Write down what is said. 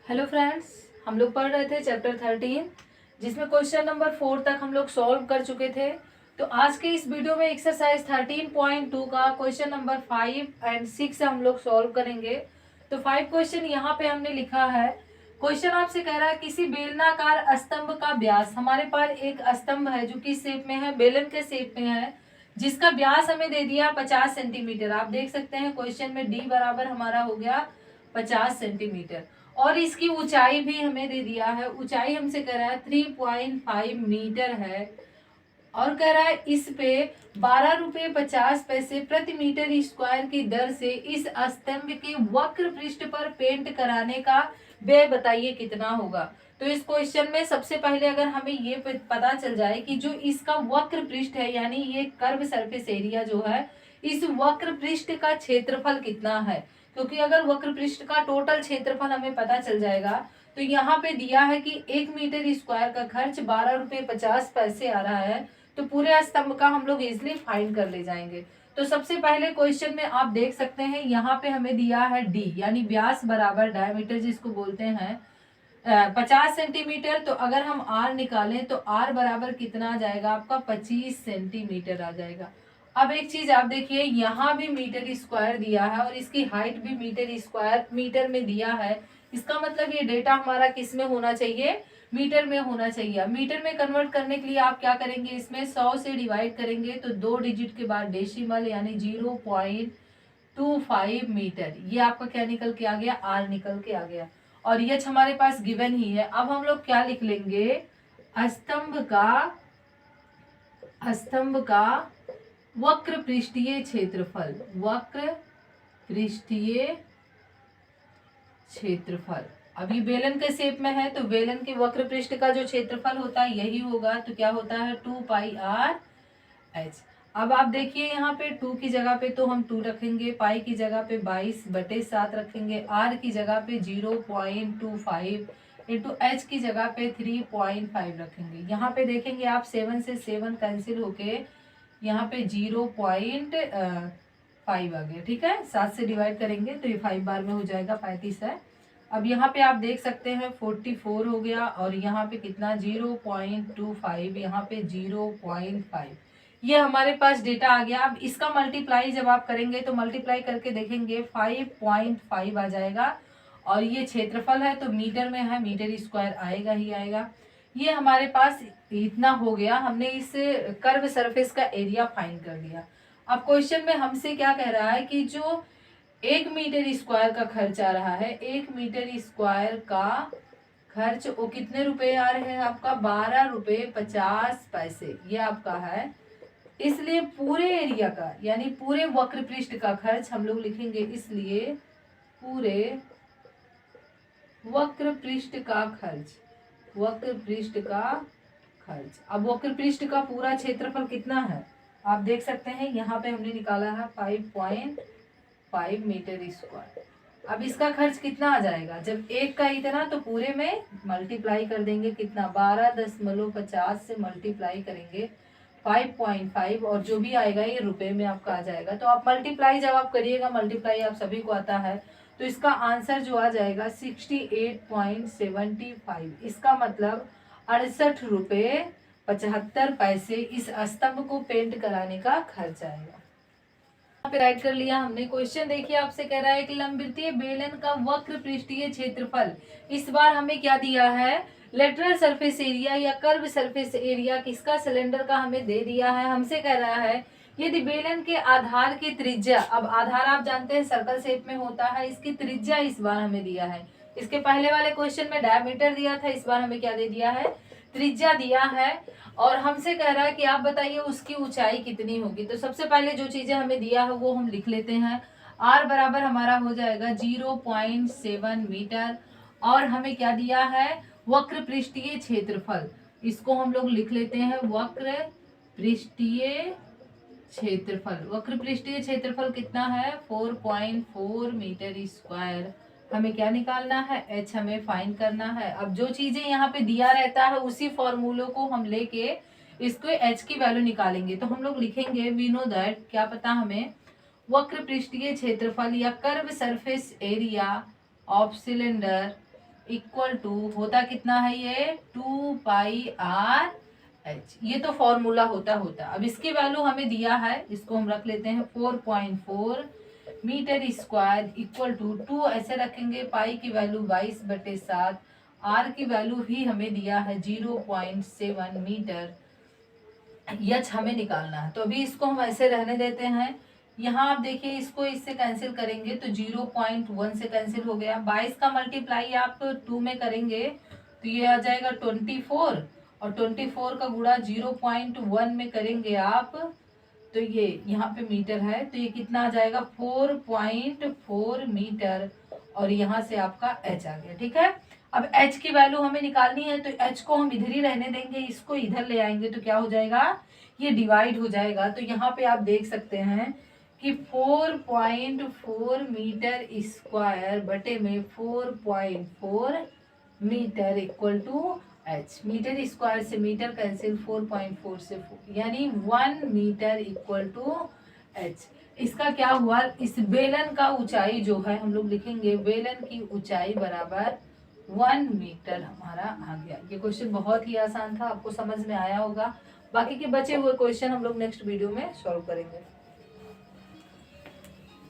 Hello friends, हम लोग पढ़ रहे थे चैप्टर 13 जिसमें क्वेश्चन नंबर 4 तक हम लोग सॉल्व कर चुके थे। तो आज के इस वीडियो में एक्सरसाइज 13.2 का क्वेश्चन नंबर 5 एंड 6 हम लोग सॉल्व करेंगे। तो 5 क्वेश्चन यहाँ पे हमने लिखा है। क्वेश्चन आपसे कह रहा है किसी बेलनाकार स्तंभ का व्यास, हमारे पास एक स्तंभ है जो किस शेप में है, बेलन के शेप में है, जिसका व्यास हमें दे दिया 50 सेंटीमीटर। आप देख सकते हैं क्वेश्चन में डी बराबर हमारा हो गया 50 सेंटीमीटर और इसकी ऊंचाई भी हमें दे दिया है। ऊंचाई हमसे कह रहा है 3.5 मीटर है और कह रहा है इस पे 12 रुपये 50 पैसे प्रति मीटर स्क्वायर की दर से इस स्तंभ के वक्र पृष्ठ पर पेंट कराने का व्यय बताइए कितना होगा। तो इस क्वेश्चन में सबसे पहले अगर हमें ये पता चल जाए कि जो इसका वक्र पृष्ठ है यानी ये कर्व सरफेस एरिया जो है, इस वक्र पृष्ठ का क्षेत्रफल कितना है, क्योंकि अगर वक्र पृष्ठ का टोटल क्षेत्रफल हमें पता चल जाएगा तो यहाँ पे दिया है कि 1 मीटर स्क्वायर का खर्च 12 रुपये 50 पैसे आ रहा है, तो पूरे स्तंभ का हम लोग इजिली फाइंड कर ले जाएंगे। तो सबसे पहले क्वेश्चन में आप देख सकते हैं यहाँ पे हमें दिया है डी यानी व्यास बराबर डायमीटर जिसको बोलते हैं 50 सेंटीमीटर। तो अगर हम आर निकालें तो आर बराबर कितना आ जाएगा आपका 25 सेंटीमीटर आ जाएगा। अब एक चीज आप देखिए, यहाँ भी मीटर स्क्वायर दिया है और इसकी हाइट भी मीटर स्क्वायर मीटर में दिया है। इसका मतलब ये डेटा हमारा किस में होना चाहिए, मीटर में होना चाहिए। मीटर में कन्वर्ट करने के लिए आप क्या करेंगे, इसमें 100 से डिवाइड करेंगे तो 2 डिजिट के बाद डेसिमल यानी 0.25 मीटर। ये आपका क्या निकल के आ गया, आर निकल के आ गया और ये हमारे पास गिवन ही है। अब हम लोग क्या लिख लेंगे, स्तंभ का वक्र पृष्ठीय क्षेत्रफल, वक्र पृष्ठीय क्षेत्रफल। अभी बेलन के शेप में है तो बेलन के वक्र पृष्ठ का जो क्षेत्रफल होता है यही होगा, तो क्या होता है 2πr/h। अब आप देखिए यहाँ पे 2 की जगह पे तो हम 2 रखेंगे, पाई की जगह पे 22/7 रखेंगे, r की जगह पे 0.25 इंटू एच की जगह पे 3.5 रखेंगे। यहाँ पे देखेंगे आप 7 से 7 कैंसिल होके यहाँ पे 0.5 आ गया। ठीक है, 7 से डिवाइड करेंगे तो ये 5 बार में हो जाएगा, 35 है। अब यहाँ पे आप देख सकते हैं 44 हो गया और यहाँ पे कितना 0.25, यहाँ पे 0.5। ये हमारे पास डेटा आ गया। अब इसका मल्टीप्लाई जब आप करेंगे तो मल्टीप्लाई करके देखेंगे 5.5 आ जाएगा और ये क्षेत्रफल है तो मीटर में है, मीटर स्क्वायर आएगा ही आएगा। ये हमारे पास इतना हो गया, हमने इस कर्व सरफेस का एरिया फाइंड कर दिया। अब क्वेश्चन में हमसे क्या कह रहा है कि जो 1 मीटर स्क्वायर का खर्च आ रहा है, 1 मीटर स्क्वायर का खर्च वो कितने रुपए आ रहे हैं आपका 12 रुपये 50 पैसे, ये आपका है। इसलिए पूरे एरिया का यानी पूरे वक्र पृष्ठ का खर्च हम लोग लिखेंगे, इसलिए पूरे वक्र पृष्ठ का खर्च, वक्र पृष्ठ का खर्च। अब वक्र पृष्ठ का पूरा क्षेत्रफल कितना है आप देख सकते हैं, यहाँ पे हमने निकाला है 5.5 मीटर स्क्वायर। अब इसका खर्च कितना आ जाएगा, जब एक का इतना तो पूरे में मल्टीप्लाई कर देंगे, कितना 12.50 से मल्टीप्लाई करेंगे 5.5 और जो भी आएगा ये रुपए में आपका आ जाएगा। तो आप मल्टीप्लाई जब आप करिएगा, मल्टीप्लाई आप सभी को आता है, तो इसका आंसर जो आ जाएगा 68.75। इसका मतलब 68 रुपये 75 पैसे इस स्तंभ को पेंट कराने का खर्च आएगा। यहाँ पे राइट कर लिया हमने। क्वेश्चन देखिए आपसे कह रहा है कि लंबवृत्तीय बेलन का वक्र पृष्ठीय क्षेत्रफल, इस बार हमें क्या दिया है, लेटरल सरफेस एरिया या कर्व सरफेस एरिया किसका, सिलेंडर का हमें दे दिया है। हमसे कह रहा है यदि बेलन के आधार की त्रिज्या, अब आधार आप जानते हैं सर्कल शेप में होता है, इसकी त्रिज्या इस बार हमें दिया है। इसके पहले वाले क्वेश्चन में डायमीटर दिया था, इस बार हमें क्या दे दिया है, त्रिज्या दिया है और हमसे कह रहा है कि आप बताइए उसकी ऊंचाई कितनी होगी। तो सबसे पहले जो चीजें हमें दिया है वो हम लिख लेते हैं। r बराबर हमारा हो जाएगा 0.7 मीटर और हमें क्या दिया है, वक्र पृष्ठीय क्षेत्रफल, इसको हम लोग लिख लेते हैं वक्र पृष्ठीय क्षेत्रफल। वक्र पृष्ठीय क्षेत्रफल कितना है 4.4 मीटर स्क्वायर। हमें क्या निकालना है, h हमें फाइंड करना है। अब जो चीजें यहाँ पे दिया रहता है उसी फॉर्मूलों को हम लेके इसको h की वैल्यू निकालेंगे। तो हम लोग लिखेंगे वी नो दैट, क्या पता हमें, वक्र पृष्ठीय क्षेत्रफल या curve surface area of cylinder equal to होता कितना है ये 2πr h। ये तो फॉर्मूला होता अब इसकी वैल्यू हमें दिया है, इसको हम रख लेते हैं 4.4 मीटर स्क्वायर इक्वल टू 2 ऐसे रखेंगे, पाई की वैल्यू 22/7, आर की वैल्यू भी हमें दिया है 0.7 मीटर, यच हमें निकालना है। तो अभी इसको हम ऐसे रहने देते हैं। यहाँ आप देखिए इसको इससे कैंसिल करेंगे तो 0.1 से कैंसिल हो गया, 22 का मल्टीप्लाई आप 2 में करेंगे तो ये आ जाएगा 24, और 24 का गुणा 0.1 में करेंगे आप तो ये यहाँ पे मीटर है, तो ये कितना आ जाएगा 4.4 मीटर, और यहाँ से आपका h आ गया। ठीक है, अब h की वैल्यू हमें निकालनी है, तो h को हम इधर ही रहने देंगे, इसको इधर ले आएंगे तो क्या हो जाएगा, ये डिवाइड हो जाएगा। तो यहाँ पे आप देख सकते हैं कि 4.4 मीटर स्क्वायर बटे में 4.4 metre equal to h। Metre square से मीटर कैंसिल, 4.4 से 4, यानी 1 मीटर इक्वल टू h। इसका क्या हुआ, इस बेलन का ऊंचाई जो है हम लोग लिखेंगे बेलन की ऊंचाई बराबर 1 मीटर हमारा आ गया। ये क्वेश्चन बहुत ही आसान था, आपको समझ में आया होगा। बाकी के बचे हुए क्वेश्चन हम लोग नेक्स्ट वीडियो में सॉल्व करेंगे।